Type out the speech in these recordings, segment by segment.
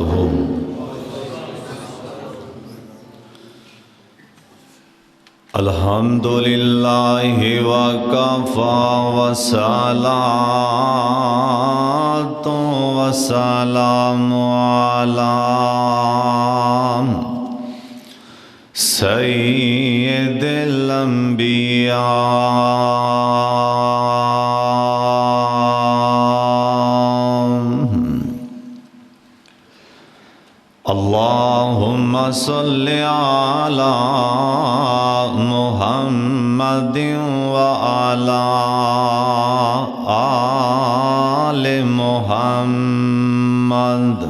وبرکاتہ۔ الحمدللہ وکفی والصلاۃ والسلام علی سید الانبیاء۔ اللہم صل علی محمد وعلی آل محمد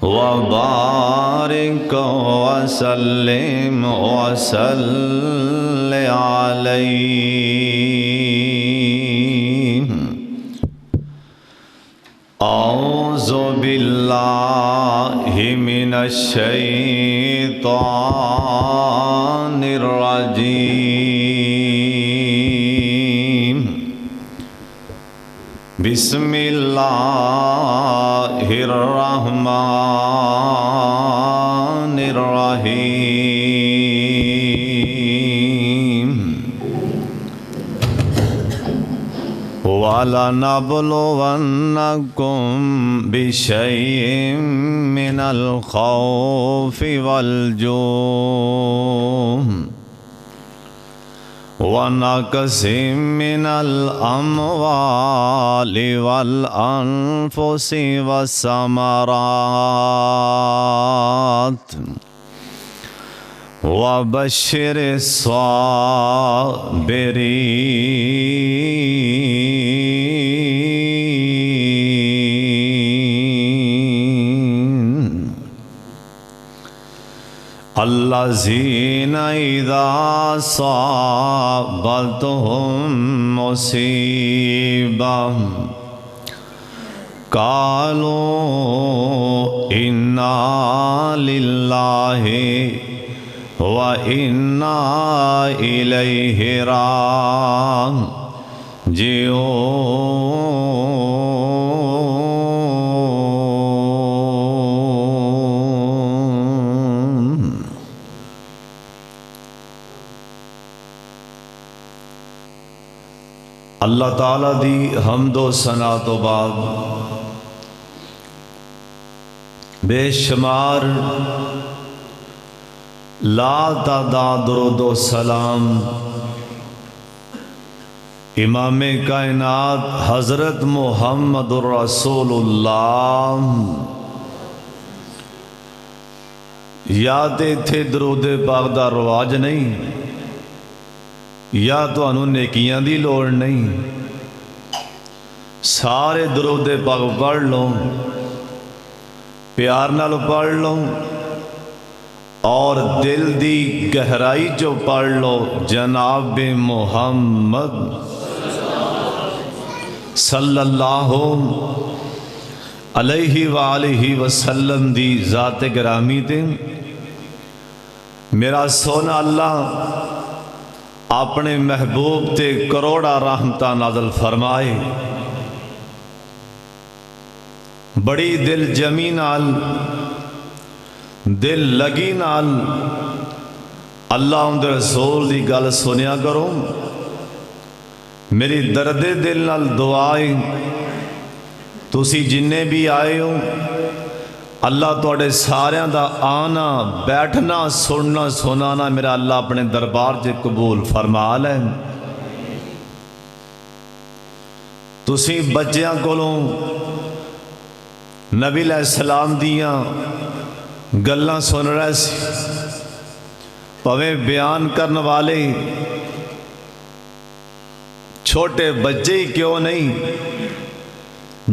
وبارک وسلم وصل علیہ۔ اعوذ باللہ من الشیطان الرجیم۔ بسم اللہ الرحمن الرحیم۔ وَلَنَبْلُوَنَّكُمْ بِشَيْءٍ مِّنَ الْخَوْفِ وَالْجُوعِ وَنَقْصٍ مِّنَ الْأَمْوَالِ وَالْأَنفُسِ وَالثَّمَرَاتِ وَبَشِّرِ الصَّابِرِينَ الَّذِينَ إِذَا أَصَابَتْهُم مُّصِيبَةٌ قَالُوا إِنَّا لِلَّهِ وَإِنَّا إِلَيْهِ راجعون۔ اللہ تعالیٰ دی حمد و ثنا تو بعد بے شمار لا تعداد درود و سلام امام کائنات حضرت محمد الرسول اللہ یا تے تھے درود پاک دا رواج نہیں یا تو انہوں نیکیاں دی لوڑ نہیں، سارے درود پاک پڑھ لو، پیار نال پڑھ لو اور دل دی گہرائی جو پڑھ لو جناب محمد صلی اللہ علیہ وآلہ وسلم دی ذات گرامی تے میرا سونا اللہ اپنے محبوب تے کروڑا رحمتہ نازل فرمائے۔ بڑی دل جمی نال دل لگی نال اللہ ان رسول دی گل سنیا کرو، میری درد دل نال دعائیں تسی جننے بھی آئے ہو اللہ توڑے ساریاں دا آنا بیٹھنا سننا سنانا میرا اللہ اپنے دربار جے قبول فرما لے۔ تسی بچیاں کولوں نبی علیہ السلام دیاں گلاں سن رہے سی، پویں بیان کرن والے چھوٹے بچے ہی کیوں نہیں،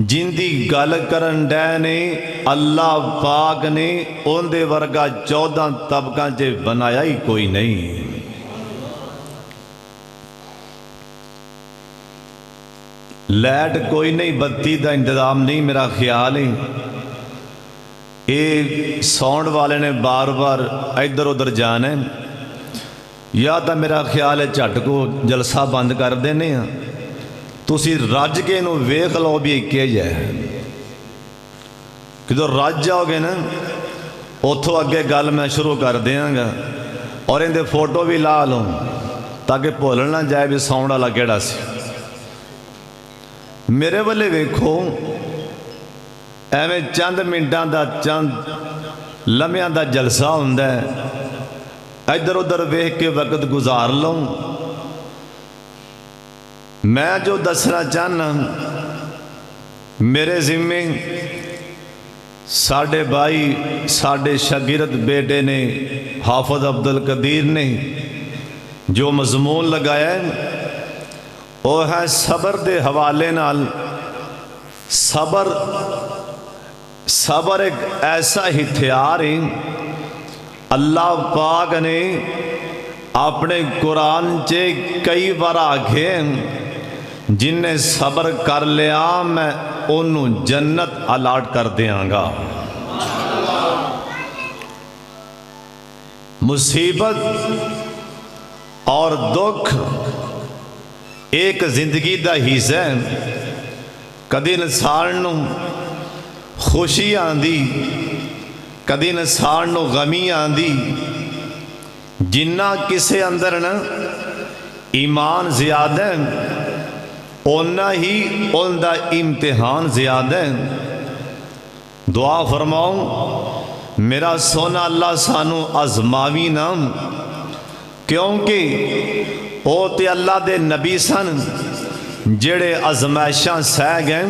جن دی گل کرن ڈے نے اللہ پاک نے ان دے ورگا 14 طبقاں جے بنایا ہی کوئی نہیں۔ لائٹ کوئی نہیں، بتی دا انتظام نہیں، میرا خیال ہے ایک ساؤنڈ والے نے بار بار ادھر ادھر جانا ہے، یا تو میرا خیال ہے جھٹ کو جلسہ بند کر دینے ہیں، تسی رج کے انہوں ویکھ لو بھی کہ جائے ਜਦੋਂ ਰੱਜ ਜਾਓਗੇ ਨਾ ਉੱਥੋਂ ਅੱਗੇ ਗੱਲ ਮੈਂ ਸ਼ੁਰੂ ਕਰ ਦਿਆਂਗਾ ਔਰ ਇਹਦੇ ਫੋਟੋ ਵੀ ਲਾ ਲਓ ਤਾਕਿ ਭੁੱਲ ਨਾ ਜਾਏ ਵੀ ਸਾਊਂਡ ਵਾਲਾ ਕਿਹੜਾ ਸੀ। ਮੇਰੇ ਵੱਲੇ ਵੇਖੋ, ਐਵੇਂ ਚੰਦ ਮਿੰਟਾਂ ਦਾ ਚੰਦ ਲਮਿਆਂ ਦਾ ਜਲਸਾ ਹੁੰਦਾ ਹੈ, ਇੱਧਰ ਉੱਧਰ ਵੇਖ ਕੇ ਵਕਤ ਗੁਜ਼ਾਰ ਲਓ। ਮੈਂ ਜੋ ਦੱਸਣਾ ਚਾਹਨਾ, ਮੇਰੇ ਜ਼ਿੰਮੇ ਸਾਡੇ ਭਾਈ ਸਾਡੇ ਸ਼ਾਗਿਰਦ ਬੇਟੇ ਨੇ ਹਾਫਿਜ਼ ਅਬਦੁਲ ਕਦੀਰ ਨੇ ਜੋ ਮਜ਼ਮੂਨ ਲਗਾਇਆ وہ ہے صبر دے حوالے نال۔ صبر ایک ایسا ہتھیار ہے اللہ پاک نے اپنے قرآن چے کئی بار آکھے جن نے صبر کر لیا میں انہوں جنت الاٹ کر دیاں گا۔ مصیبت اور دکھ ایک زندگی دا حصہ ہے، کدی انسان نو خوشی آندی کدی انسان نو غمی آندی۔ جنہ کسے اندر نا ایمان زیادہ ہے اونا ہی ان دا امتحان زیادہ ہے۔ دعا فرماؤں میرا سونا اللہ سانو ازماوی نام، کیونکہ او تے اللہ دے نبی سن جڑے ازمائشاں سہ گئے،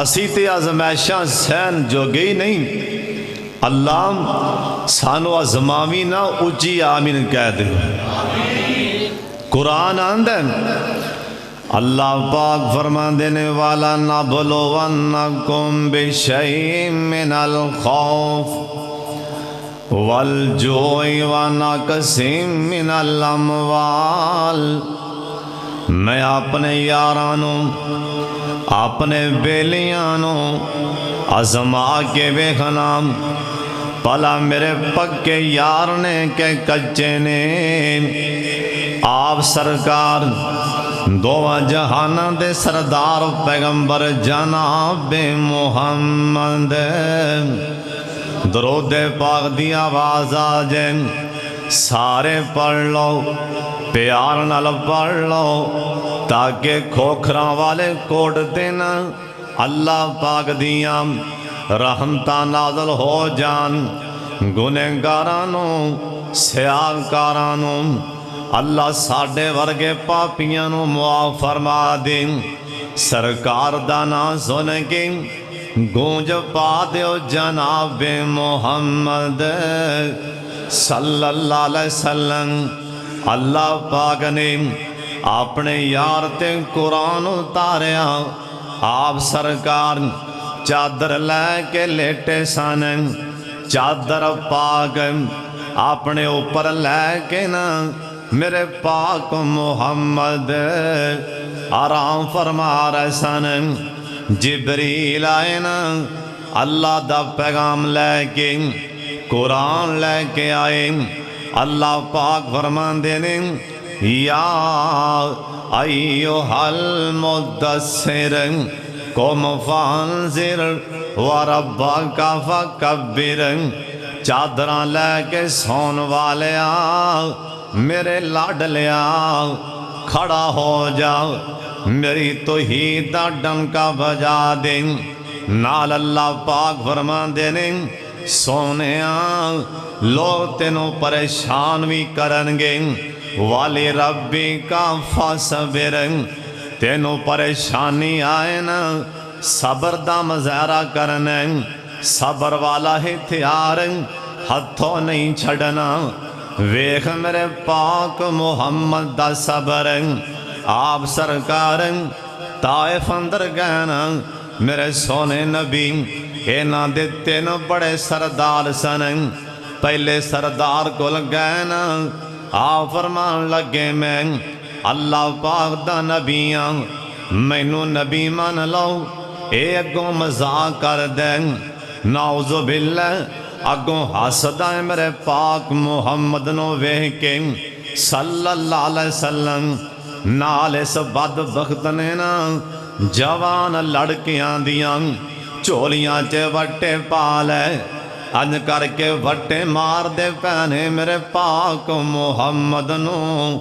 اسی تے ازمائشاں سہن جو گئی نہیں۔ اللہ سانو ازماوی نہ، اچھی آمین کہہ دے۔ قرآن آندہ اللہ پاک فرمان دینے والا نَبْلُوَنَّكُمْ بِشَيْءٍ مِّنَ الْخَوْفِ وَالْجُوعِ وَنَقْصٍ مِّنَ الْأَمْوَالِ۔ میں اپنے یارانوں اپنے بیلیانوں ازما کے بیخنا، پلا میرے پکے یار نے کہ کچے نے۔ آپ سرکار دو جہانہ دے سردار پیغمبر جناب محمد، درود پاک دی آواز آجیں سارے پڑھ لو، پیار نال پڑھ لو تاکہ کھوکھراں والے کوٹ دینا اللہ پاک دیاں رحمتاں نازل ہو جان۔ گنہگارانوں سیاکارانوں اللہ ساڈے ورگے پاپیاں نو معاف فرما دیں۔ سرکار دا نام سن کے گونج پا دیو جناب محمد صلی اللہ علیہ وسلم۔ اللہ پاک نے اپنے یار تے قرآن اتاریا، آپ سرکار چادر لے کے لیٹے سن، چادر پاک اپنے اوپر لے کے نا میرے پاک محمد آرام فرما رہے سن۔ جبریل آئے نا اللہ دا پیغام لے کے، قرآن لے کے آئے۔ اللہ پاک فرمان دینے یا ایوہ المدثر قم فانذر وربک فکبر۔ چادران لے کے سون والیا میرے لاڈلیا کھڑا ہو جا، میری توحید دا ڈنکا بجا دیں۔ نال اللہ پاک فرمان دینے سونیاں لوگ تینوں پریشان بھی کرنگے، والی ربی کا فصبر، تینوں پریشانی آئے نا صبر دا مظاہرہ کرنے، صبر والا ہتھیار ہتھوں نہیں چھڑنا۔ ویخ میرے پاک محمد دا صبر، آپ سرکار طائف اندر گئنا میرے سونے نبی اینا دیتے نو بڑے سردار سن۔ پہلے سردار کو گئنا آپ فرمان لگے میں اللہ پاک دا نبیاں، مینو نبی مان لو، اے اگوں مزاق کر دیں نعوذ باللہ، اگوں حسدہ میرے پاک محمد نو وے کے صلی اللہ علیہ وسلم۔ نال اس بدبخت نے نا جوان لڑکیاں دیاں ਝੋਲੀਆਂ 'ਚ ਵੱਟੇ ਪਾ ਲੈ ਅੰਜ ਕਰਕੇ ਵੱਟੇ ਮਾਰਦੇ ਪੈਣੇ ਮੇਰੇ ਪਾਕ ਮੁਹੰਮਦ ਨੂੰ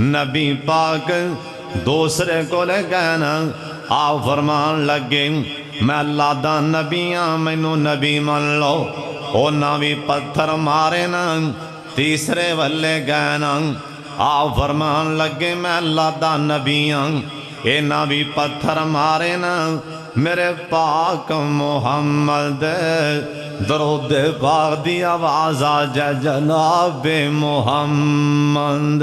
ਨਬੀ ਪਾਕ ਦੂਸਰੇ ਕੋਲ ਗਏ ਨਾ, ਆ ਫਰਮਾਨ ਲੱਗੇ ਮੈਂ ਅੱਲਾ ਦਾ ਨਬੀ ਆਂ, ਮੈਨੂੰ ਨਬੀ ਮੰਨ ਲਓ। ਉਹਨਾਂ ਵੀ ਪੱਥਰ ਮਾਰੇ ਨਾ, ਤੀਸਰੇ ਵੱਲੇ ਗਏ ਨਾ, ਆ ਫਰਮਾਨ ਲੱਗੇ ਮੈਂ ਅੱਲਾ ਦਾ ਨਬੀ ਆਂ, ਇਹਨਾਂ ਵੀ ਪੱਥਰ ਮਾਰੇ ਨਾ ਮੇਰੇ ਪਾਕ ਮੁਹੰਮਦ। ਦਰੂਦ ਪਾਕ ਦੀ ਆਵਾਜ਼ ਆ ਜਾ ਜਨਾਬੇ ਮੁਹੰਮਦ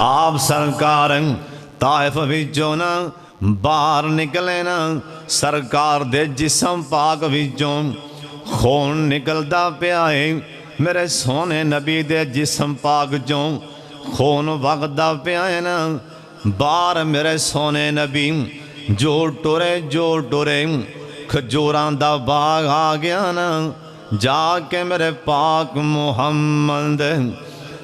ਆਪ ਸਰਕਾਰ ਤਾਇਫ ਵਿੱਚੋਂ ਨਾ ਬਾਹਰ ਨਿਕਲੇ ਨਾ, ਸਰਕਾਰ ਦੇ ਜਿਸਮ ਪਾਕ ਵਿੱਚੋਂ ਖੂਨ ਨਿਕਲਦਾ ਪਿਆ ਏ। ਮੇਰੇ ਸੋਹਣੇ ਨਬੀ ਦੇ ਜਿਸਮ ਪਾਕ ਚੋਂ ਖੂਨ ਵਗਦਾ ਪਿਆ ਏ ਨਾ। ਬਾਹਰ ਮੇਰੇ ਸੋਹਣੇ ਨਬੀ ਜੋ ਟੁਰੇ ਖਜੂਰਾਂ ਦਾ ਬਾਗ ਆ ਗਿਆ ਨਾ, ਜਾ ਕੇ ਮੇਰੇ ਪਾਕ ਮੁਹੰਮਦ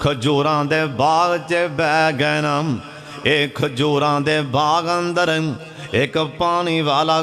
ਖਜੂਰਾਂ ਦੇ ਬਾਗ 'ਚ ਬਹਿ ਗਏ ਨਾ। ਇਹ ਖਜੂਰਾਂ ਦੇ ਬਾਗ ਅੰਦਰ ਇੱਕ ਪਾਣੀ ਵਾਲਾ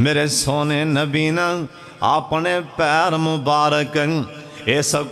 ਮੇਰੇ ਸੋਹਣੇ ਨਬੀ ਨਾ ਆਪਣੇ ਪੈਰ ਮੁਬਾਰਕ ਇਸ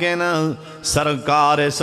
ਕੇ ਨਾ ਸਰਕਾਰ ਇਸ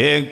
ਇਹ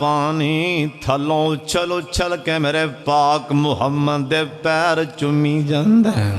ਪਾਣੀ ਥੱਲੋਂ ਉਛਲ ਕੇ ਮੇਰੇ ਪਾਕ ਮੁਹੰਮਦ ਦੇ ਪੈਰ ਚੁੰਮੀ ਜਾਂਦਾ ਹੈ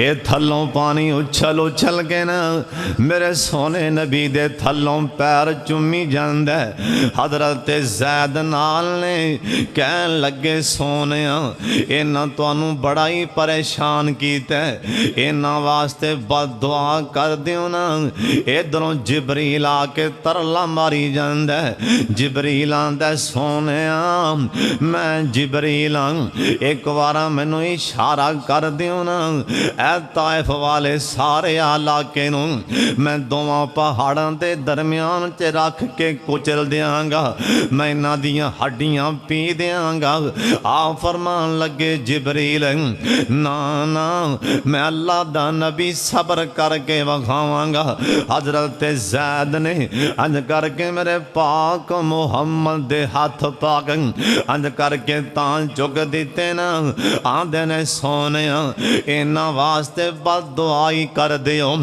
ਇਹ ਥੱਲੋਂ ਪਾਣੀ ਉਛਲ ਕੇ ਨਾ ਮੇਰੇ ਸੋਹਣੇ ਨਬੀ ਦੇ ਥੱਲੋਂ ਪੈਰ ਚੁੰਮੀ ਜਾਂਦਾ। ਹਜ਼ਰਤ ਜ਼ੈਦ ਨਾਲ ਨੇ ਕਹਿਣ ਲੱਗੇ ਸੋਹਣਿਆ ਇਹਨਾਂ ਤੁਹਾਨੂੰ ਬੜਾ ਹੀ ਪਰੇਸ਼ਾਨ ਕੀਤਾ, ਇਹਨਾਂ ਵਾਸਤੇ ਬਦਦੁਆ ਕਰ ਦਿਓ ਨਾ। ਇਧਰੋਂ ਜਿਬਰੀਲ ਆ ਕੇ ਤਰਲਾ ਮਾਰੀ ਜਾਂਦਾ। ਜਿਬਰੀਲ ਆਂਦਾ ਸੋਹਣਿਆ ਮੈਂ ਜਿਬਰੀਲ ਆਂ, ਇੱਕ ਵਾਰ ਮੈਨੂੰ ਇਸ਼ਾਰਾ ਕਰ ਦਿਓ ਨਾ, ਐ ਤਾਇਫ ਵਾਲੇ ਸਾਰੇ ਇਲਾਕੇ ਨੂੰ ਮੈਂ ਦੋਵਾਂ ਪਹਾੜਾਂ ਦੇ ਦਰਮਿਆਨ 'ਚ ਰੱਖ ਕੇ ਕੁਚਲ ਦਿਆਂਗਾ, ਮੈਂ ਇਹਨਾਂ ਦੀਆਂ ਹੱਡੀਆਂ ਪੀ ਦਿਆਂਗਾ। ਆ ਫਰਮਾਨ ਲੱਗੇ ਜਿਬਰੀਲ ਨਾ ਨਾ ਮੈਂ ਅੱਲਾ ਦਾ ਨਬੀ ਸਬਰ ਕਰਕੇ ਵਿਖਾਵਾਂਗਾ। ਹਜ਼ਰਤ ਜ਼ੈਦ ਨੇ ਅੰਜ ਕਰਕੇ ਮੇਰੇ ਪਾਕ ਮੁਹੰਮਦ ਦੇ ਹੱਥ ਪਾਕ ਅੰਜ ਕਰਕੇ ਤਾਂ ਚੁੱਕ ਦਿੱਤੇ ਨਾ। ਆਂਦੇ ਨੇ ਸੋਹਣਿਆ ਇਹਨਾਂ ਵਾਸਤੇ ਬਦਦੁਆਈ ਕਰ ਦਿਓ।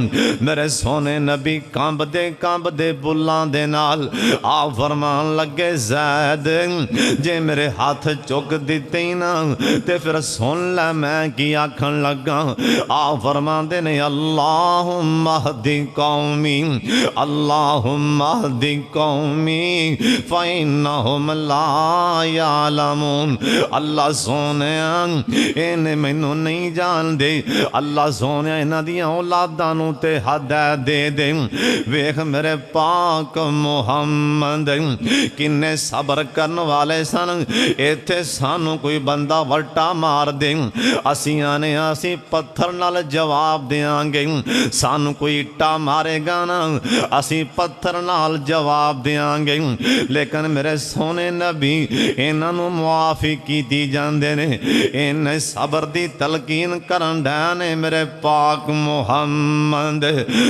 ਮੇਰੇ ਸੋਹਣੇ ਨਬੀ ਕੰਬਦੇ ਬੁੱਲਾਂ ਦੇ ਨਾਲ ਆ ਫਰਮਾਨ ਲੱਗੇ ਜ਼ੈਦ ਜੇ ਮੇਰੇ ਹੱਥ ਚੁੱਕ ਦਿੱਤੇ ਨਾ ਤੇ ਫਿਰ ਸੁਣ ਲੈ ਮੈਂ ਕੀ ਆਖਣ ਲੱਗਾ। ਆ ਫਰਮਾਉਂਦੇ ਨੇ ਅੱਲਾਹੁੰਮਾ ਹਦੀ ਕੌਮੀ ਅੱਲਾਹੁੰਮਾ ਹਦੀ ਕੌਮੀ ਫਇੰਨਹੁਮ ਲਾ ਯਅਲਮੂਨ। ਅੱਲਾ ਸੋਹਣਿਆ ਇਹਨੇ ਮੈਨੂੰ ਨਹੀਂ ਜਾਣਦੇ, ਅੱਲਾ ਸੋਹਣਿਆ ਇਹਨਾਂ ਦੀਆਂ ਔਲਾਦਾਂ ਨੂੰ ਤੇ ਹਦਾਇਤ ਦੇ ਦੇ। ਵੇਖ ਮੇਰੇ ਪਾਕ ਮੁਹੰਮਦ ਕਿੰਨੇ ਸਬਰ ਕਰਨ ਵਾਲੇ ਸਨ। ਇੱਥੇ ਸਾਨੂੰ ਕੋਈ ਬੰਦਾ ਵਲਟਾ ਮਾਰ ਦੇ ਅਸੀਂ ਆਨੇ ਅਸੀਂ ਪੱਥਰ ਨਾਲ ਜਵਾਬ ਦੇਾਂਗੇ, ਸਾਨੂੰ ਕੋਈ ਇੱਟਾ ਮਾਰੇਗਾ ਨਾ ਅਸੀਂ ਪੱਥਰ ਨਾਲ ਜਵਾਬ ਦੇਾਂਗੇ। ਲੇਕਿਨ ਮੇਰੇ ਸੋਹਣੇ ਨਬੀ ਇਹਨਾਂ ਨੂੰ ਮੁਆਫੀ ਕੀਤੀ ਜਾਂਦੇ ਨੇ। ਇਹਨੇ ਸਬਰ ਦੀ ਤਲਕੀਨ ਕਰਨ ਡਿਆ ਨੇ ਮੇਰੇ ਪਾਕ ਮੁਹੰਮਦ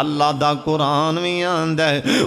ਅੱਲਾ ਦਾ ਕੁਰਾਨ ਵੀ ਆਂਦਾ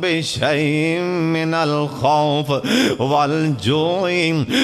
ਬਿਸ਼ੈਇਨ ਮਿਨਲ ਖੌਫ ਵਲ ਜੂਈ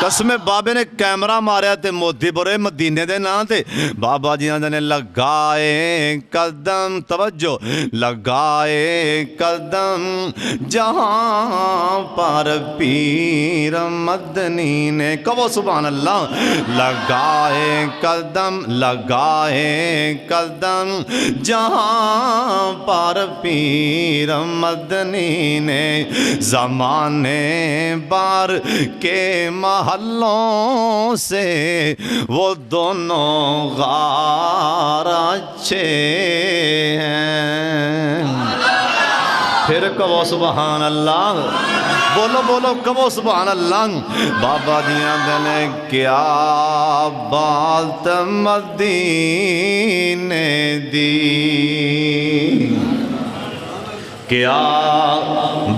قسم بابے نے کیمرہ ماریا تے موتی پورے مدینے دے نا تے بابا جی نے لگائے قدم، توجہ، لگائے قدم جہاں پر پیر مدنی نے، کہو سبحان اللہ، لگائے قدم، لگائے قدم جہاں پر پیر مدنی نے، زمانے بار کے محلوں سے وہ دونوں غار اچھے ہیں۔ پھر کہو سبحان اللہ، بولو بولو کہو سبحان اللہ۔ بابا دیاں دنے کیا بات مدینے دی، کیا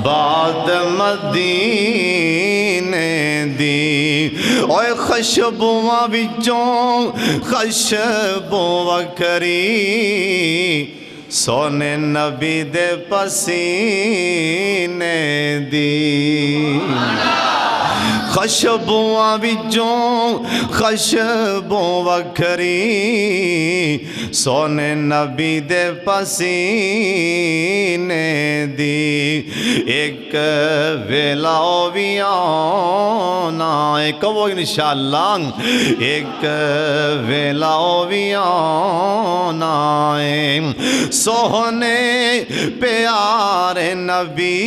بات مدینے دی، اوے خشبواں وچوں خشبوں وکھری، سونے نبی دے پسینے دی، خشبواں وچوں خشبوں وکھری، سونے نبی دے پسینے دی، ایک ویلا بھی آنا ہے، کہو انشاءاللہ، ایک ویلا بھی آنا ہے، سونے پیارے نبی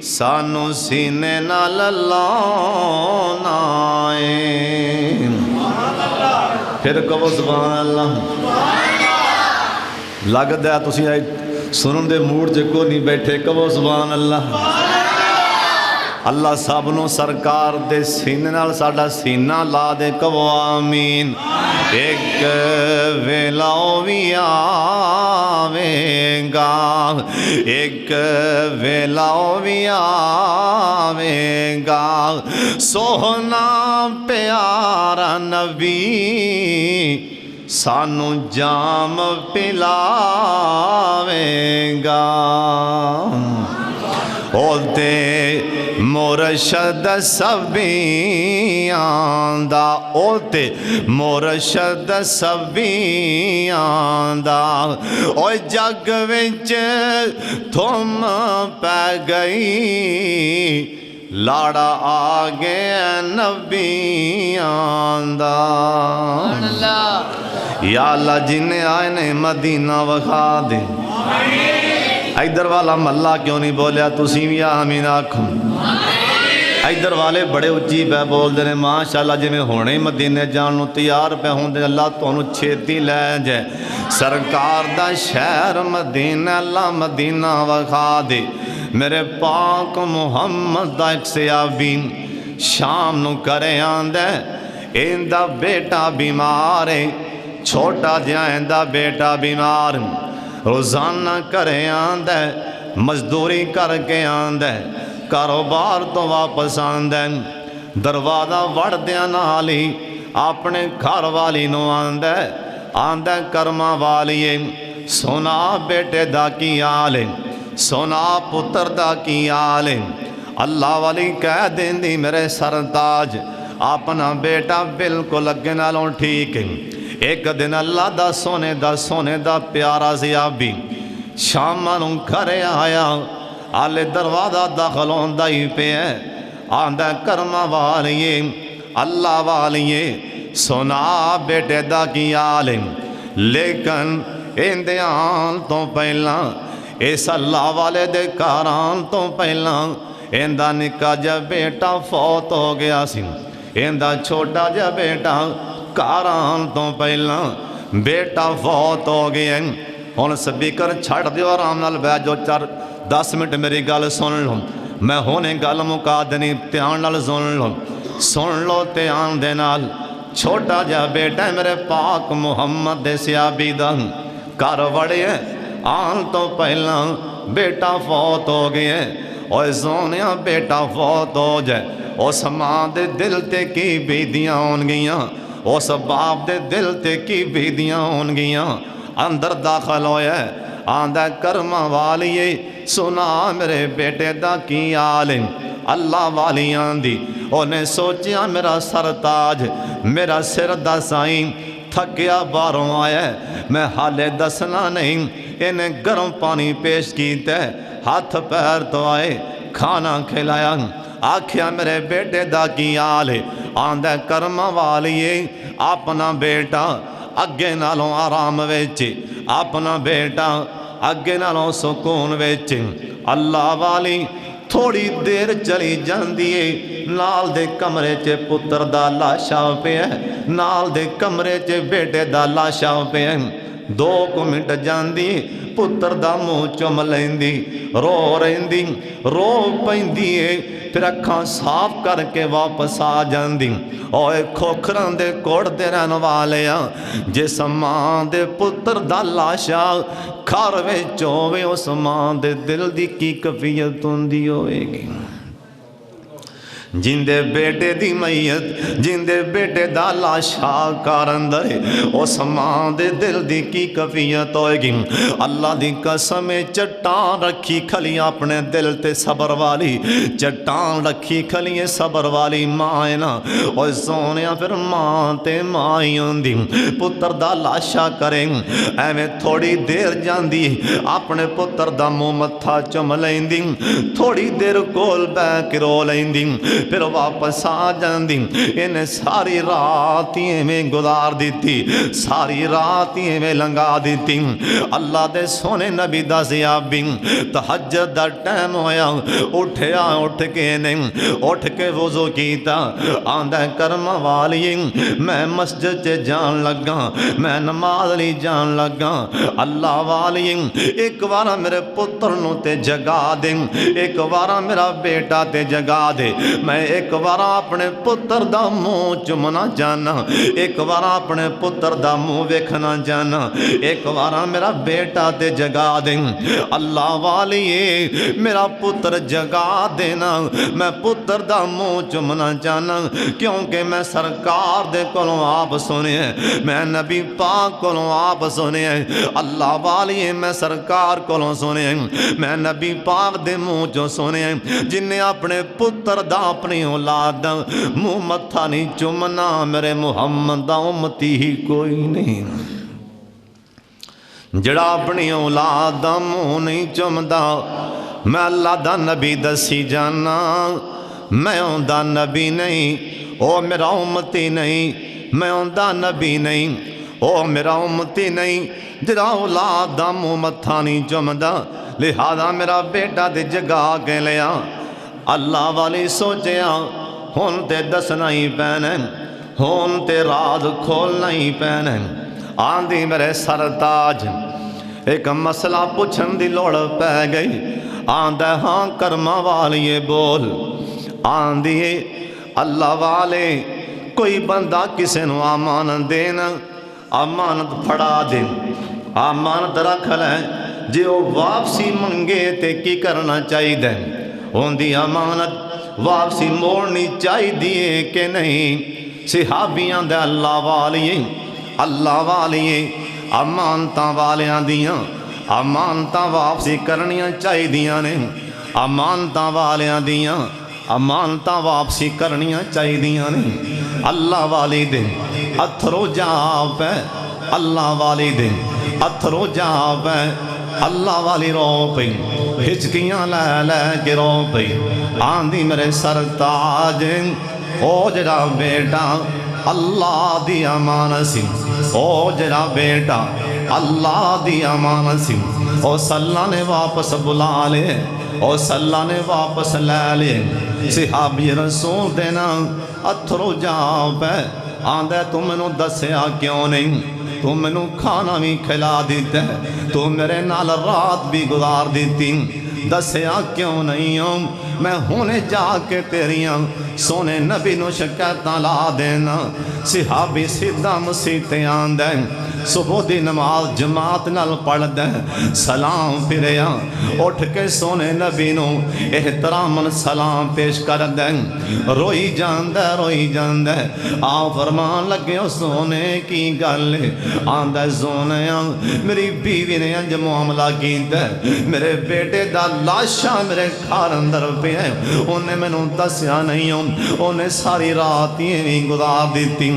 سانو سینے نال لانا ہے۔ پھر کہو سبحان اللہ۔ لگدا ہے تسی سنن دے موڈ چ کو نہیں بیٹھے، کہو سبحان اللہ۔ اللہ سب نو سرکار دے سینے نال ساڈا سینہ لا دے، کہو آمین۔ ایک ویلا بھی آوے گا، ایک ویلا بھی آوے گا، سوہنا پیارا نبی سانو جام پلاوے گا، اوتے مرشد سبیاں دا، اوتے مرشد سبیاں دا، اوے جگ وچ تھم پہ گئی، لاڑا آگے نبیاں دا۔ یا اللہ جنہیں آئے نے مدینہ وکھا دے، ادھر والا ملہ کیوں نہیں بولیا، تسی بھی آمین آکھو۔ ادھر والے بڑے اچھی پہ بول دے ماشاءاللہ، جی میں ہونے مدینے جانوں تیار پہ ہوں دے، اللہ تو انہوں چھیتی لے جائے، سرکار دا شہر مدینہ، اللہ مدینہ وکھا دے۔ میرے پاک محمد دا ایک سیابی شام نو کرے آندے، ایندہ بیٹا بیمار ہے، چھوٹا جہاں ایندہ بیٹا بیمار، روزانہ کرے آندے، مزدوری کر کے آندے، کاروبار تو واپس آندے، دروازہ وڑ دیا نالی اپنے گھر والی نو آندے، آندے کرما والیے، سونا بیٹے دا کی آلے، سونا پتر دا کی آلے، اللہ والی کہہ دیں دی میرے سرتاج، اپنا بیٹا بالکل اگے نالوں ٹھیک ہے۔ ایک دن اللہ دا سونے دا پیارا زیابی شامانوں گھرے آیا، آلے دروازہ داخل ہوندہ ہی پہ ہے، آندہ کرما والیے، اللہ والیے، سونا بیٹے دا کی آلے، لیکن اندیان تو پہلا، اس اللہ والے دے کاران تو پہلا، اندہ نکا جب بیٹا فوت ہو گیا سی، اندہ چھوٹا جب بیٹا کاران تو پہلا بیٹا فوت ہو گیا، ہون سپیکر چھڑ دیو آرام نال بیٹھ جو 10 منٹ میری گل سن لو، میں ہونے گل مکا دنی تیان نال سن لو تیان دے نال، چھوٹا جا بیٹا میرے پاک محمد دے سیابی دا کار وڑے آن تو پہلا بیٹا فوت ہو گیا، اوہ زونیا بیٹا فوت ہو جائے، اس ماں دے دل تے کی بیدیاں ہون گیاں، اس باپ دے دل تے کی بیدیاں ہون گیاں، اندر داخل ہویا آندہ کرما والیے، سنا میرے بیٹے دا کی آلے، اللہ والیاں دی انہیں سوچیا میرا سرتاج میرا سر دا سائیں تھکیا باہروں آیا ہے میں حالے دسنا نہیں انہیں گرم پانی پیش کیتا ہے ہاتھ پیر تو آئے کھانا کھلایا آکھیا میرے بیٹے دا کی آل ہے آندہ کرم والیے اپنا بیٹا اگے نالوں آرام ویچ اپنا بیٹا اگے نالوں سکون ویچ اللہ والی تھوڑی دیر چلی جاندیے نال دے کمرے چے پتر دا لاشا پہ ہے نال دے کمرے چے بیٹے دا لاشا پہ ہے 2 منٹ جاندی پتر دا منہ چم لیندی رو رہندی رو پیندی پھر اکھاں صاف کر کے واپس آ جاندی اوے کھوکھران دے کوڑ دے رہن والے جس ماں دے پتر دا لاشا کھاروے چووے اس ماں دے دل دی کی کفیت ہوندی ہوئے گی جندے بیٹے دی میت جندے بیٹے دا لاشا کارندر اس ماں دے دل دی کی کفیت ہوئے گی اللہ دی قسم چٹان رکھی کھلی اپنے دل تے صبر والی چٹان رکھی کھلی صبر والی ماں نا اور سونیا پھر ماں تے ماں ہوندی پتر دا لاشا کریں ایویں تھوڑی دیر جاندی اپنے پتر دا منہ متھا چم لیندی تھوڑی دیر کول بیک رو لیندی پھر واپس آ جاندی انہیں ساری راتیں میں گزار دیتی ساری راتیں میں لنگا دیتی اللہ دے سونے نبی دا زیابی تہجد دا ٹائم ہویا اٹھیا اٹھ کے نہیں اٹھ کے وضو کیتا آندہ کرم والی میں مسجد چے جان لگا میں نماز لی جان لگا اللہ والی ایک بارا میرے پتر نو تے جگا دے ایک بارا میرا بیٹا تے جگا دے میں ایک بارا اپنے پتر دا منہ چمنا جانا ایک بارا اپنے پتر دا منہ ویکھنا جانا ایک بارا میرا بیٹا تے جگا دیں اللہ والی میرا پتر جگا دینا میں پتر دا منہ چمنا جانا کیونکہ میں سرکار دے کولوں آپ سنے میں نبی پاک کولوں آپ سنے اللہ والی میں سرکار کولوں سنے میں نبی پاک دے منہ جو سنے جنہیں اپنے پتر دا اپنی اولاد منہ متھا نہیں چمنا میرے محمد دا امتی ہی کوئی نہیں جڑا اپنی اولاد دا منہ نہیں چمدا میں اللہ دا نبی دسی جانا میں اون دا نبی نہیں او میرا امتی نہیں میں اون دا نبی نہیں او میرا امتی نہیں جڑا اولاد دا منہ متھا نہیں چمدا لہذا میرا بیٹا دے جگا کے لیا اللہ والی سوچیا ہون تے دسنا ہی پینے ہون تے راز کھولنا ہی پینے آندھی میرے سرتاج ایک مسئلہ پوچھن دی لوڑ پہ گئی آندھے ہاں کرما والی بول آندھی اللہ والے کوئی بندہ کسے نو امانت دینا امانت پھڑا دے امانت رکھ لے جے وہ واپسی منگے تے کی کرنا چاہی دے ان دی امانت واپسی موڑنی چاہی دیئے کہ نہیں صحابیاں دے اللہ والی امانتاں والیاں دیاں امانتاں واپسی کرنیاں چاہی دیاں نے امانتاں والیاں دیاں امانتاں واپسی کرنیاں چاہی دیاں نے اللہ والی دے اتھرو جاپ ہے اللہ والی دے اتھرو جاپ ہے اللہ والی رو پئی ہچکیاں لے لے کے رو پئی آندھی میرے سرتاج او جڑا بیٹا اللہ دی امانت سی او جڑا بیٹا اللہ دی امانت سی او صلی نے واپس بلا لے او صلی نے واپس لے لے صحابی رسول دینا اتھرو جاؤ پہ آندھے تم نے دسیا کیوں نہیں تم نے کھانا بھی کھلا دیتے تو میرے نال رات بھی گزار دیتی دسیا کیوں نہیں ہوں میں ہونے جا کے تیریاں سونے نبی نو شکایتاں لا دینا صحابی سیدھا مسیتے آندے صبح دی نماز جماعت نال پڑھ دے سلام پھریا اٹھ کے سونے نبی نو احتراماً سلام پیش کر دے روئی جاندے آ فرمان لگے سونے کی گل آندے سونے میری بیوی نے انج معاملہ کیتا میرے بیٹے دا لاشا میرے گھر اندر پہ ہے انہیں میں نوں دسیا نہیں ہوں انہیں ساری رات ہی گزار دیتی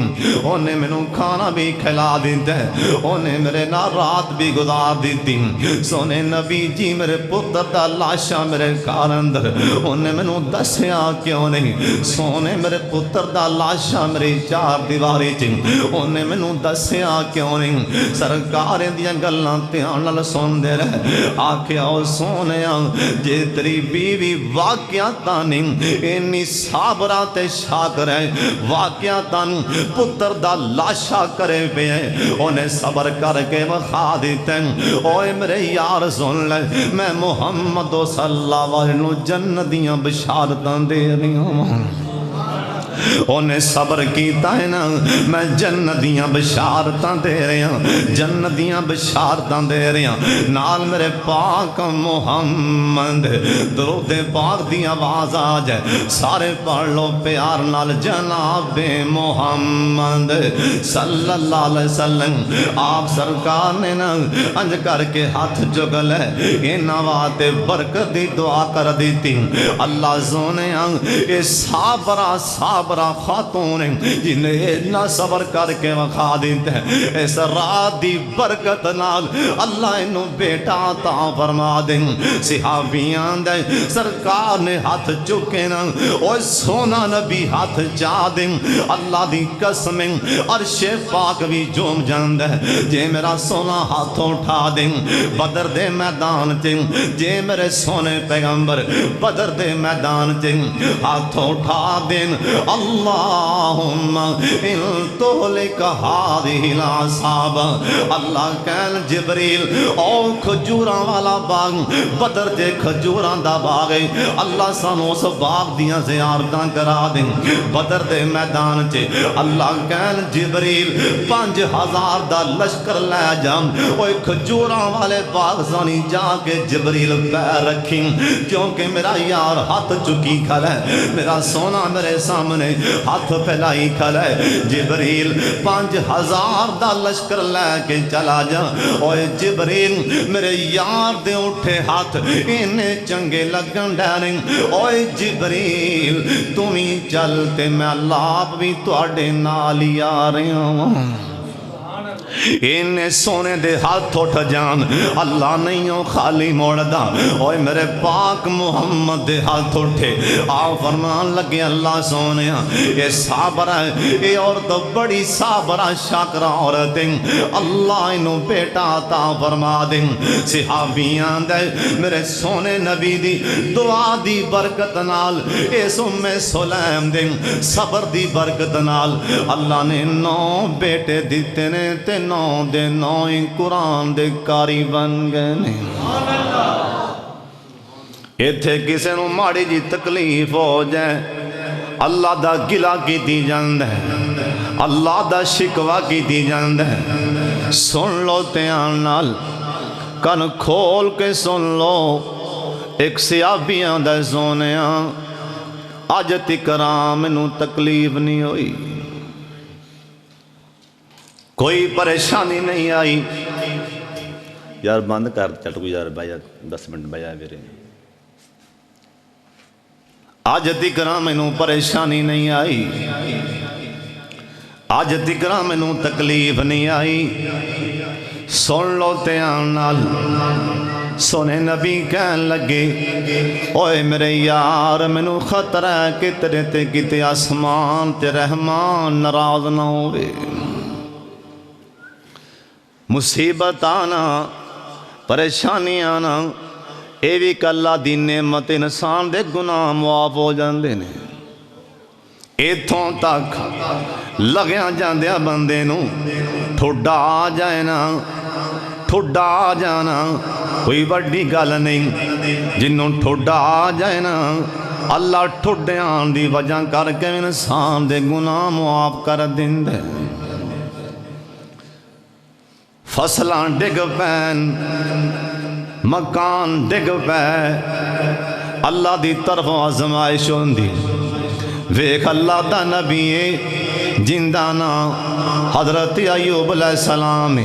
انہیں میں نوں کھانا بھی کھلا دیتا ہے انہیں میرے نال رات بھی گزار دیتی سونے نبی جی میرے پتر دا لاشا میرے گھر اندر انہیں میں نوں دسیا کیوں نہیں سونے میرے پتر دا لاشا میری چار دیواری چ انہیں میں نوں دسیا کیوں نہیں سرکار دیاں گلاں دھیان نال سن دے رہے آکھیا او سونیا جے تیری بیوی واقعہ نہیں اینی صابرہ تے شاکر ہے واقعہ پتر دا لاشا کرے پہ انہیں صبر کر کے وخا دیتے اوے میرے یار سن لے میں محمد صلی اللہ علیہ وسلم جنتیاں بشارتاں دے رہی ہوں انہیں صبر کیتا ہے نا میں جنتیاں بشارتاں دے رہا جنتیاں بشارتاں دے رہا نال میرے پاک محمد درود پاک دی آواز آ جائے سارے پڑھ لو پیار نال جناب محمد صلی اللہ علیہ وسلم آپ سرکار نے نا انج کر کے ہاتھ جگل ہے یہ نوات برکت دی دعا کر دیتی اللہ سونے یہ صابرہ خاتون جنہیں اتنا صبر کر کے وکھا دیتے ہیں اس رات دی برکت نال اللہ انہوں بیٹا عطا فرما دیں صحابیاں دے سرکار نے ہاتھ چکے نا اوہ سونا نبی ہاتھ چاہ دیں اللہ دی قسم عرش پاک بھی جوم جاند ہے جے میرا سونا ہاتھ اٹھا دیں بدر دے میدان چیں جے میرے سونے پیغمبر بدر دے میدان چیں ہاتھ اٹھا دیں اللہم ان تہلک ہذہ العصابہ اللہ کہن جبریل او کھجوراں والا باغ بدر دے کھجوراں دا باغ اللہ سانو اس باغ دیاں زیارتاں کرا دیں بدر دے میدان چے اللہ کہن جبریل 5000 دا لشکر لے جام اوے کھجوراں والے باغ سانی جا کے جبریل پیر رکھیں کیونکہ میرا یار ہاتھ چکی کھڑا ہے میرا سونا میرے سامنے ہاتھ پھیلائی کھڑا ہے جبریل 5000 دا لشکر لے کے چلا جا اوے جبریل میرے یار دے اٹھے ہاتھ انہیں چنگے لگن ڈیریں اوے جبریل تمہیں چلتے میں اللہ آپ بھی توڑے نالی آ رہے ہوں انہیں سونے دے ہاتھ اٹھ جان اللہ نہیں ہو خالی موڑدا اوے میرے پاک محمد دے ہاتھ اٹھے آؤ فرمان لگے اللہ سونے یہ صابرہ یہ عورت بڑی صابرہ شاکرہ عورتیں اللہ انہوں بیٹا عطا فرما دیں صحابیاں دے میرے سونے نبی دی دعا دی برکت نال اس ام سلیم دیں صبر دی برکت نال اللہ نے 9 بیٹے دیتے نے تے 9 دے 9 قرآن دے کاری بن گئے نہیں ایتھے کسے نو ماڑی جی تکلیف ہو جائے اللہ دا گلہ کی دی جاند ہے اللہ دا شکوہ کی دی جاند ہے سن لو تیان نال کن کھول کے سن لو ایک سیابیاں دے سونیاں آج تکرام نو تکلیف نہیں ہوئی کوئی پریشانی نہیں آئی یار بند کر چل کوئی یار بھائی 10 منٹ بھائی میرے آج تکرام مینوں پریشانی نہیں آئی آج تکرام مینوں تکلیف نہیں آئی سن لو دھیان نال سونے نبی کہن لگے اوے میرے یار مینوں خطرہ ہے کہ تیرے تے کتے آسمان تے رحمان ناراض نہ ہوئے مصیبت آنا پریشانی آنا اے بھی کاللہ دی نعمت انسان دے گناہ معاف ہو جاندے نے ایتھوں تک لگیاں جاندیا بندے نو ٹھوڈا آ جائے نا ٹھوڈا آ جانا کوئی بڑی گل نہیں جنوں ٹھوڈا آ جائے نا اللہ ٹھوڈیاں دی وجہ کر کے انسان دے گناہ معاف کر دیندے فصلان ڈگ پین مکان ڈگ پے اللہ دی طرف آزمائش ہوندی ویکھ اللہ دا نبی جندانا حضرت ایوب علیہ السلام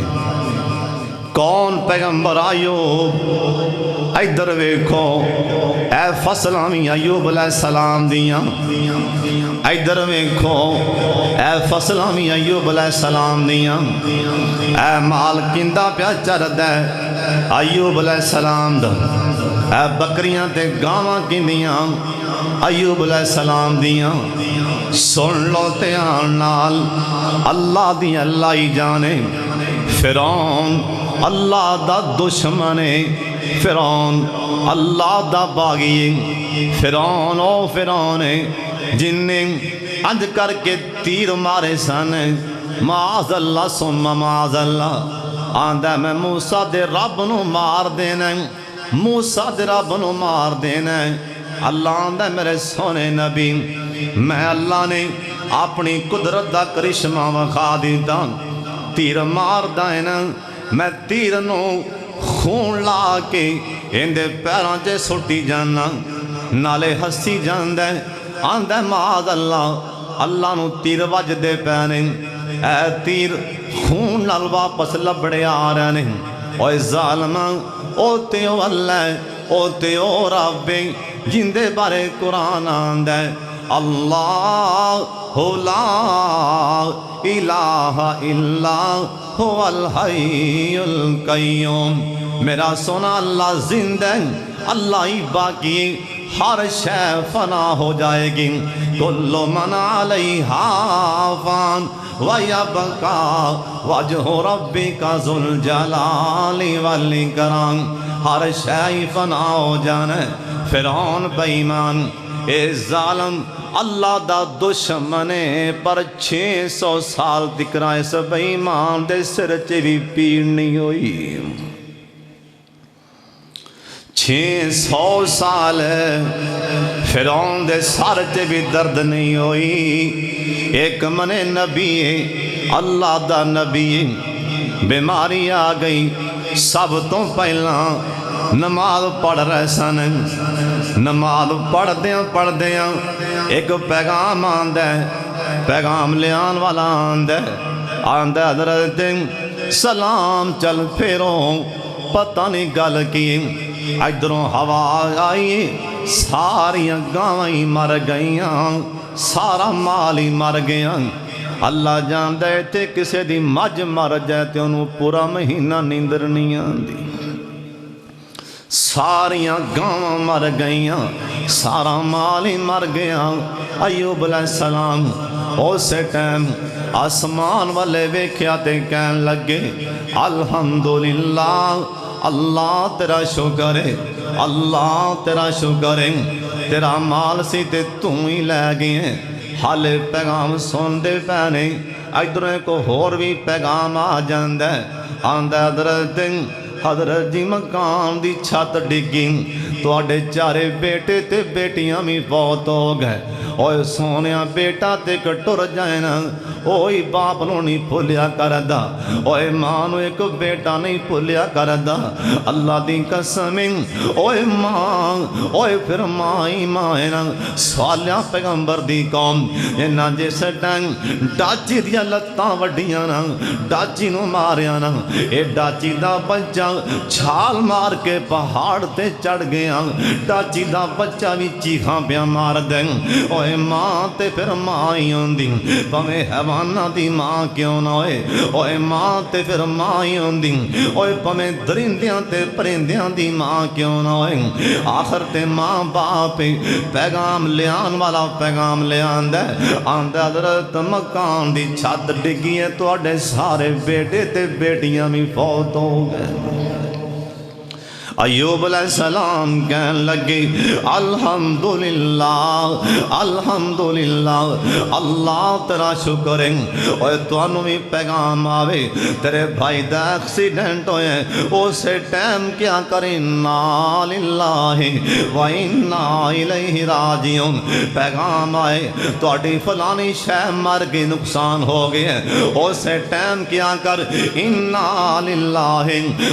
کون پیغمبر ایوب ادھر ویکھو اے فصلاں وی ایوب علیہ السلام دیاں ادھر ویکھو اے فصلاں وی ایوب علیہ السلام دیاں اے مال کیندا پیا چردا ایوب علیہ السلام دا اے بکریاں تے گاواں کیندیاں ایوب علیہ السلام دیاں سن لو دھیان نال اللہ دی اللہ ہی جانے فرعون اللہ دا دشمن فرعون اللہ دا باغی فرعون او فرعون جن نے اج کر کے تیر مارے سن معاذ اللہ ثم معاذ اللہ آندا میں موسیٰ دے رب نو مار دینا موسیٰ دے رب نو مار دینا اللہ آندا میرے سونے نبی میں اللہ نے اپنی قدرت دا کرشمہ وکھا دیتا تیر مار دینا میں تیر نو خون لا کے اندے پیراں چے سٹی جانا نالے ہسی جاندے آندے معاذ اللہ اللہ نو تیر وج دے پینے اے تیر خون نال واپس لبڑے آ رہے اوے ظالماں او تیو اللہ او تیو رب جندے بارے قرآن آندے اللہ لا الہ الا هو الحی القیوم میرا سونا اللہ زندہ اللہ ہی باقی ہر شے فنا ہو جائے گی کل من علیہا فان وَيَبْقَى وَجْهُ رَبِّكَ ذُو الْجَلَالِ وَالْإِكْرَامِ ہر شے فنا ہو جانا فرعون بے ایمان اے ظالم اللہ دا دشمن پر 600 سال تکرا اس بے ایمان دے سر چے بھی پیڑ نہیں ہوئی 600 سال فرعون دے سر چے بھی درد نہیں ہوئی ایک من نبی اللہ دا نبی بیماری آ گئی سب تو پہلا نماز پڑھ رہے سن نماز پڑھ دیاں ایک پیغام آندے پیغام لیان والا آندے حضرت سلام چل پھرو پتہ نہیں گل کی ادھروں ہوا آئی ساریاں گاویں مر گئیاں سارا مال ہی مر گیا اللہ جاندے تے کسے دی مجھ مر جائے تے انہوں پورا مہینہ نیندر نہیں آندی ساریاں گاواں مر گئیاں سارا مال ہی مر گیا ایوب علیہ السلام اسے ٹائم آسمان والے ویکھیا تے کہن لگے الحمدللہ اللہ تیرا شکر ہے اللہ تیرا شکر ہے تیرا مال سی تے توں ہی لے گئے حالے پیغام سن دے پینے ادھریں کو ہور بھی پیغام آ جاندے آندے حضرت جی مکان دی چھت ڈگی تواڈے چارے بیٹے تے بیٹیاں بھی فوت ہو گئے اوے سونیا بیٹا تے کٹر جائے نا اوہی باپ نو نہیں بھولیا کردا اوے ماں نو ایک بیٹا نہیں بھولیا کردا اللہ دی قسم اوے ماں اوے پھر ماں ہی ماں نا صالح پیغمبر دی قوم انہاں جس ٹائم ڈاچی دیا لتاں وڈیاں نا ڈاچی نو ماریا نا اے ڈاچی دا بچہ چھال مار کے پہاڑ تے چڑھ گیا ڈاچی دا بچہ بھی چیخاں پیا مار دیں اوے ماں تے پھر ماں ہی ہوندی پویں حیواناں دی ماں کیوں نہ ہوئے اوے ماں تے پھر ماں ہی ہوندی اوے پویں درندیاں تے پرندیاں دی ماں کیوں نہ ہوئے آخر تے ماں باپ پیغام لیان والا پیغام لیان دے آندے حضرت مکان دی چھت ڈگی ہے تواڈے سارے بیٹے تے بیٹیاں بھی فوت ہو گئے ایوب علیہ السلام کہن لگے الحمدللہ الحمدللہ اللہ تیرا شکر ہے اور توانو بھی پیغام آوے تیرے بھائی دا ایکسیڈنٹ ہوئے اسے ٹائم کیا کریں انا للہ و انا الیہ راجعون پیغام آئے تواڈی فلانی شے مر گئی نقصان ہو گئے اسے ٹائم کیا کر انا للہ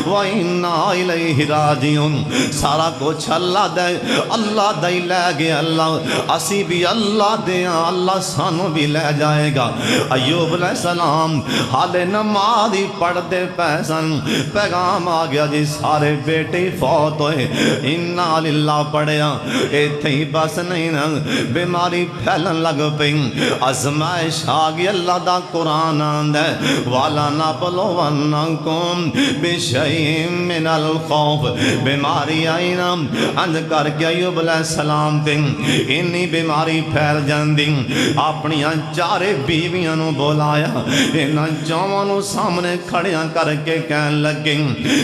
و انا الیہ راجعون راضی ہوں سارا کچھ اللہ دے اللہ دے لے گیا اللہ اسی بھی اللہ دے اللہ سانو بھی لے جائے گا ایوب علیہ السلام حالے نماز ہی پڑھ دے پیسن پیغام آ گیا جی سارے بیٹے فوت ہوئے انا للہ پڑھیا ایتھے ہی بس نہیں نا بیماری پھیلن لگ پئی آزمائش آ گئی اللہ دا قرآن آندا والا نبلونکم بشیء من الخوف بیماری آئی نا انج کر کے ایوب علیہ السلام تے انی بیماری پھیل جاندی اپنی چارے بیویاں نو بولایا انہاں چاواں نو سامنے کھڑیاں کر کے کہن لگے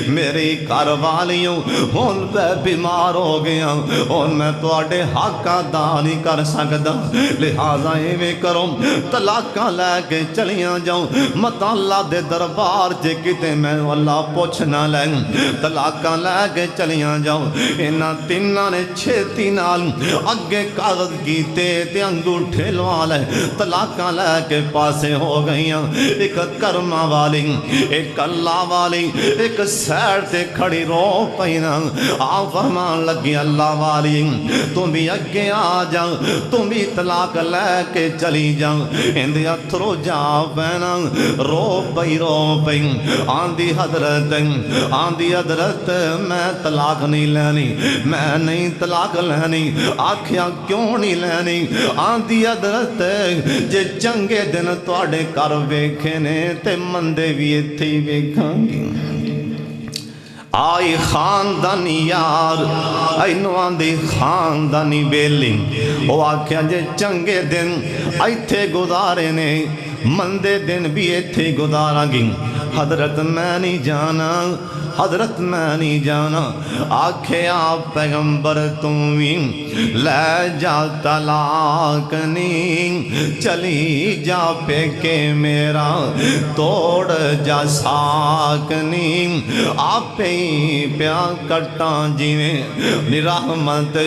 میری گھر والیوں ہن میں بیمار ہو گیا ہن میں تواڈے حق ادا نہیں کر سکدا لہذا ایویں کرو طلاقاں لے کے چلیاں جاؤ مت اللہ دے دربار چ کتے میں اللہ پوچھ نہ لیں طلاقاں لے کے چلیاں جاؤ انہاں تیناں نے چھتی نال اگے کاغذ کیتے تے انگوٹھے لوا لے طلاقاں لے کے پاسے ہو گئیاں ایک کرما والی ایک اللہ والی ایک سیڈ تے کھڑی رو پئی نا آ فرمان لگی اللہ والی تم بھی اگے آ جا تم بھی طلاق لے کے چلی جا اندے اتھرو جا پینا رو پئی آندی حضرت میں طلاق نہیں لینی میں نہیں طلاق لینی آکھیا کیوں نہیں لینی آندی حضرت جے چنگے دن تواڈے گھر ویکھے نے تے مندے بھی ایتھے ہی ویکھاں گی آئی خاندانی یار اینو آندی خاندانی بیلی او آکھیا جے چنگے دن ایتھے گزارے نے مندے دن بھی ایتھے گزارا گی حضرت میں نہیں جانا حضرت میں نہیں جانا آکھے آپ پیغمبر تم لے جا طلاق نہیں چلی جا پیکے میرا توڑ جا ساک نہیں آپ ہی پیا کٹاں جیویں نرحمت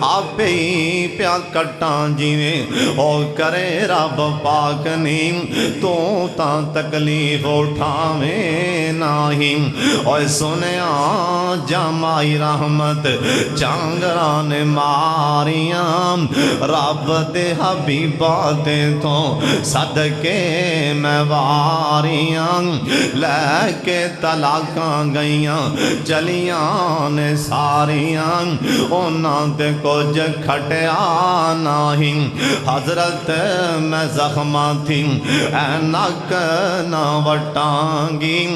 آپ ہی پیا کٹاں جیویں او کرے رب پاک نہیں تو تا تکلیف اٹھاویں نہیں اور سنیا جمائی رحمت چانگران ماریاں رب دے حبیبہ دے تو صدقے میں واریاں لے کے طلاقاں گئیاں چلیاں نے ساریاں انہاں تے کچھ کھٹیا نہیں حضرت میں زخماں تھی اینک نہ وٹانگی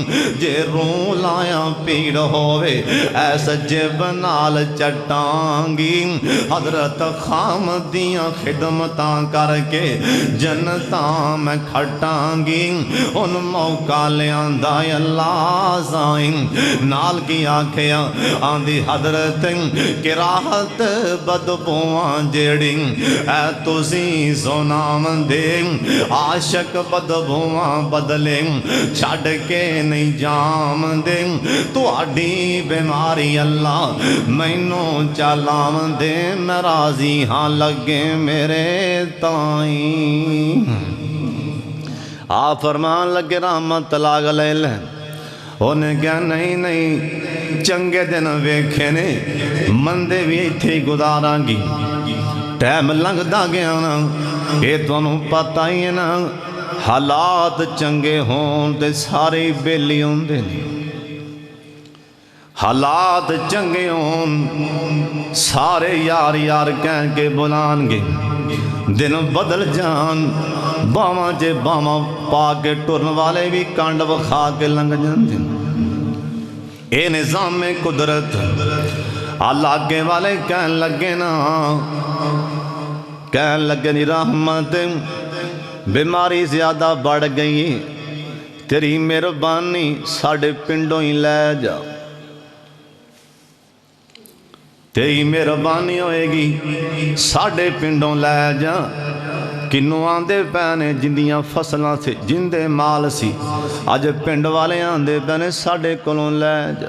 جے رو لایا پیڑ ہوئے ایسا جب نال چٹانگی حضرت خامدیاں خدمتاں کر کے جنتاں میں کھٹانگی ان موقع لیاندہ اللہ زائن نال کی آنکھیاں آندھی حضرت کراہت بدبوان جیڑی اے تُسی زونام دے عاشق بدبوان بدلے چھڑ کے نہیں جام دے تو اڈی بیماری اللہ مینوں چلام دے میں راضی ہاں لگے میرے تائیں آپ فرمان لگے رحمت طلاق لے لیں انہیں کیا نہیں چنگے دن ویکھے نے مندے بھی تھی گزاراں گی ٹائم لنگدا گیا نا یہ تانوں پتہ ہی ہے نا حالات چنگے ہون تے سارے بیلی ہوندے نے حالات چنگے ہون سارے یار یار کہن کے بلان گے دن بدل جان باواں جے باواں پا کے ٹرن والے بھی کانڈ وکھا کے لنگ جاندے اے نظام قدرت اللہ کے والے کہن لگے نا کہن لگے نی رحمت بیماری زیادہ بڑھ گئی تیری مہربانی ساڑھے پنڈوں ہی لے جا تیری مہربانی ہوئے گی ساڑھے پنڈوں لے جا کنوں آندے پینے جندیاں فصلاں سے جندے مال سی آج پنڈ والے آندے پینے ساڑھے کلوں لے جا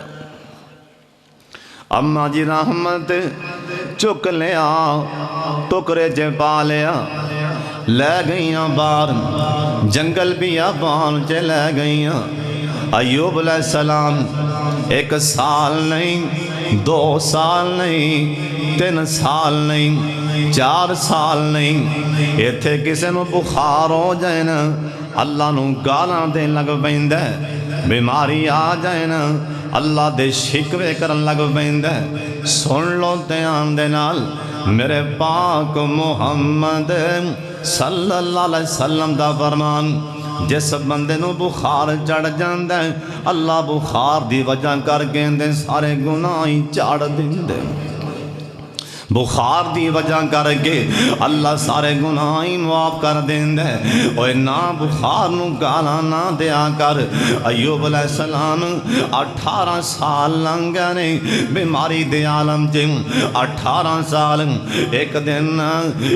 اماں جی رحمت چک لیا ٹکرے جے پا لیا لے گئیاں بار جنگل بھی آبان چے لے گئیاں ایوب علیہ السلام ایک سال نہیں 2 سال نہیں 3 سال نہیں 4 سال نہیں ایتھے کسے نو بخار ہو جائے نا اللہ نو گالاں دین لگ پیندا ہے بیماری آ جائے نا اللہ دے شکوے کرن لگ پیندا ہے سن لو دھیان دے نال میرے پاک محمد صلی اللہ علیہ وسلم دا فرمان جس بندے نو بخار چڑھ جاندے اللہ بخار دی وجہ کر کے اندے سارے گناہ ہی چڑھ دیندے بخار دی وجہ کر کے اللہ سارے گناہ ہی معاف کر دیندے اوے نا بخار نو گالا نہ دیا کر ایوب علیہ السلام 18 سال لنگے نے بیماری دے عالم چ 18 سال ایک دن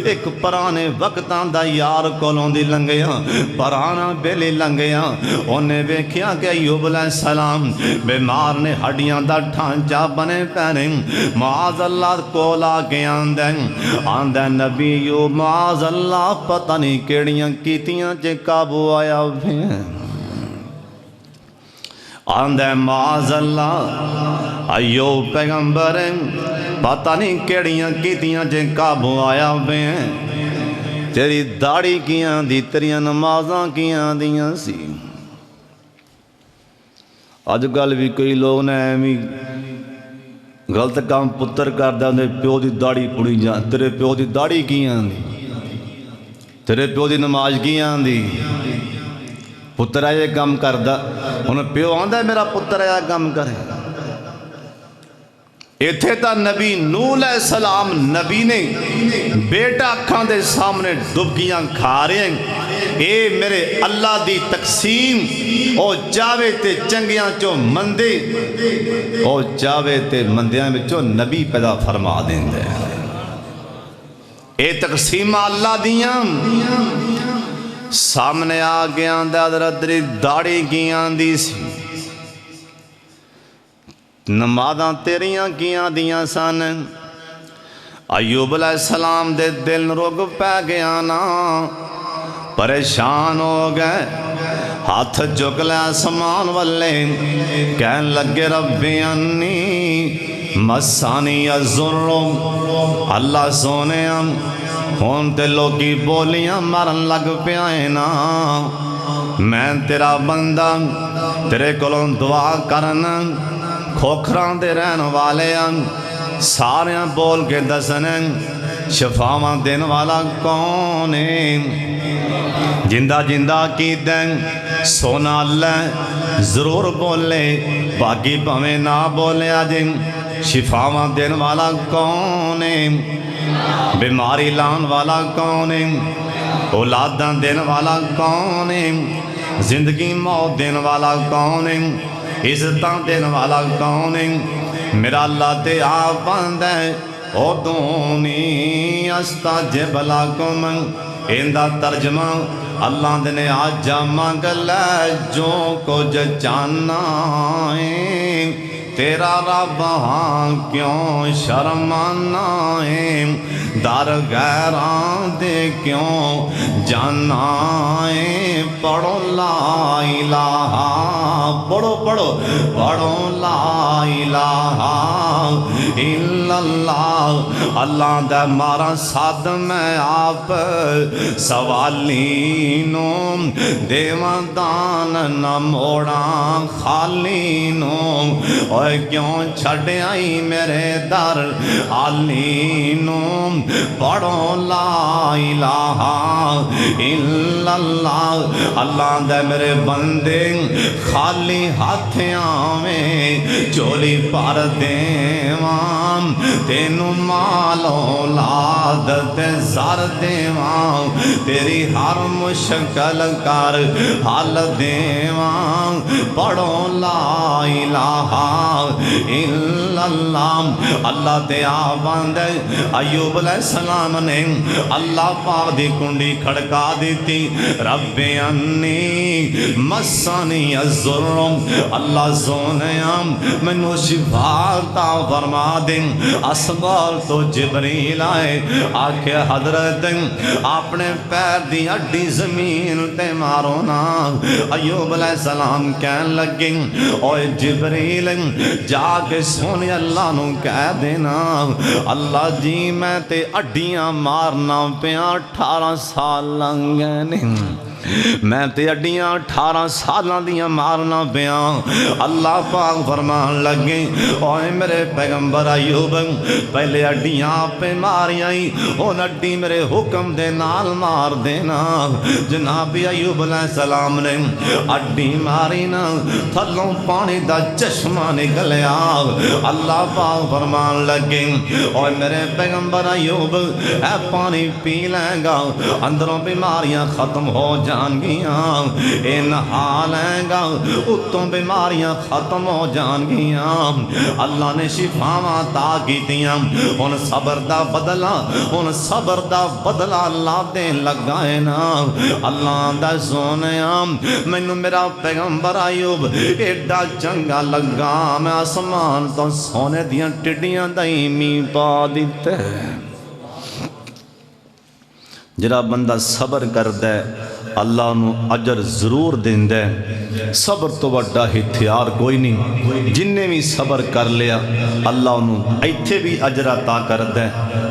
ایک پرانے وقتاں دا یار کولوں دی لنگیا پرانا بیلی لنگیا انہیں ویکھیا کہ ایوب علیہ السلام بیمار نے ہڈیاں دا ڈھانچہ بنے پینے معاذ اللہ کولا کے آندہ نبی یو معاذ اللہ پتہ نہیں کیڑیاں کیتیاں چے قابو آیا بھی آندہ معاذ اللہ ایوب پیغمبر پتہ نہیں کیڑیاں کیتیاں چے قابو آیا بھی تیری داڑھی کیاں دی تیریاں نمازاں کیاں دیاں سی آج کل بھی کئی لوگ نے ایمی غلط کام پتر کردہ انہیں پیو دی داڑھی پڑی جان تیرے پیو دی داڑھی کی آندی تیرے پیو دی نماز کی آندی پتر آئے کام کردہ انہیں پیو آندہ ہے میرا پتر آئے کام کرے ایتھے تا نبی نوح علیہ السلام نبی نے بیٹا اکھاں دے سامنے ڈبکیاں کھا رہے ہیں اے میرے اللہ دی تقسیم او چاوے تے چنگیاں چو مندے او چاوے تے مندیاں میں چو نبی پیدا فرما دیں دے اے تقسیم اللہ دیاں سامنے آگیاں دے حضرت دی داڑھی کیاں دی سی نمازاں تیریاں کیاں دیاں سن ایوب علیہ السلام دے دل رگ پہ گیا نا پریشان ہو گئے ہاتھ چک لے آسمان والے کہن لگے ربی انی مسانی الضر اللہ سونے ہون تے لوگی بولیاں مارن لگ پیائے نا میں تیرا بندہ تیرے کولوں دعا کرنا کھوکھران دے رہن والے ساریاں بول کے دسنے شفاواں دین والا کون ہے جندہ جندہ کی دیں سونا اللہ ضرور بولے باقی پہمیں نہ بولے آجیں شفاواں دین والا کون ہے بیماری لان والا کون ہے اولاداں دین والا کون ہے زندگی موت دین والا کون ہے عزتاں دین والا کون ہے میرا اللہ تے آپ بند ہے او دونی استاجب لکم اندہ ترجمہ اللہ دنے آجا مانگ لے جو کچھ چاہنا ہے تیرا رب ہاں کیوں شرمانا ہے در غیران دے کیوں جانا ہے پڑھو لا الہ پڑھو پڑھو پڑھو لا الہ الا اللہ اللہ دے مارا ساتھ میں آپ سوالینوں دیوان دان نہ موڑا خالینوں اوے کیوں چھڑے آئی میرے در آلینوں پڑھو لا الہ الا اللہ اللہ دے میرے بندے خالی ہاتھیاں میں چولی پر دیوان تینو مال اولاد تے زر دیوان تیری ہر مشکل کر حل دیوان پڑھو لا الہ الا اللہ اللہ تے آباند ایوب علیہ السلام نے اللہ پاک دی کنڈی کھڑکا دیتی رب انی مسانی الضر اللہ سونیاں منو شفا عطا فرما دیں اسبال تو جبریل آئے آکھے حضرت اپنے پیر دی ہڈی زمین تے مارو نا۔ ایوب علیہ السلام کہن لگے اوے جبریل جا کے سونے اللہ نو کہہ دینا اللہ جی میں تے ہڈیاں مارنا پیاں 18 سال لنگ گئے نے، میں تے ہڈیاں 18 سالاں دیاں مارنا پیاں۔ اللہ پاک فرمان لگے اوے میرے پیغمبر ایوب پہلے ہڈیاں پہ ماریاں ان ہڈی میرے حکم دے نال مار دینا۔ جناب ایوب علیہ السلام نے ہڈی ماری نا تھلوں پانی دا چشمہ نکلیا۔ اللہ پاک فرمان لگے اوے میرے پیغمبر ایوب اے پانی پی لیں گا اندروں بیماریاں ختم ہو جان گیاں، اے نہا لیں گا اتوں بیماریاں ختم ہو جان گیاں۔ اللہ نے شفاواں عطا کیتیاں، ہن صبر دا بدلہ، ہن صبر دا بدلہ اللہ دے لگائے نا۔ اللہ دا سونیا مینوں میرا پیغمبر ایوب ایڈا چنگا لگا میں آسمان تو سونے دیاں ٹڈیاں دائی می پا دیتے۔ جڑا بندہ صبر کردا ہے اللہ انہوں اجر ضرور دیندے، صبر تو بڑا ہتھیار کوئی نہیں۔ جن نے بھی صبر کر لیا اللہ انہوں ایتھے بھی اجر عطا کردے،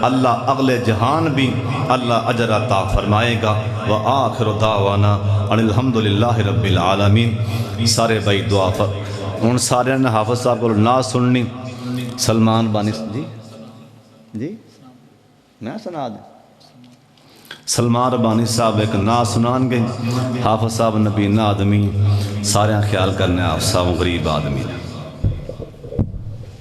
اللہ اگلے جہان بھی اللہ اجر عطا فرمائے گا۔ وآخر دعوانا ان الحمدللہ رب العالمین۔ سارے بھائی دعا ان سارے نے حافظ صاحب کو نہ سننی سلمان بانی جی میں سنا دیں سلمان ربانی صاحب ایک نا سنان گے، حافظ صاحب نبی نا آدمی سارے خیال کرنے آپ صاحب غریب آدمی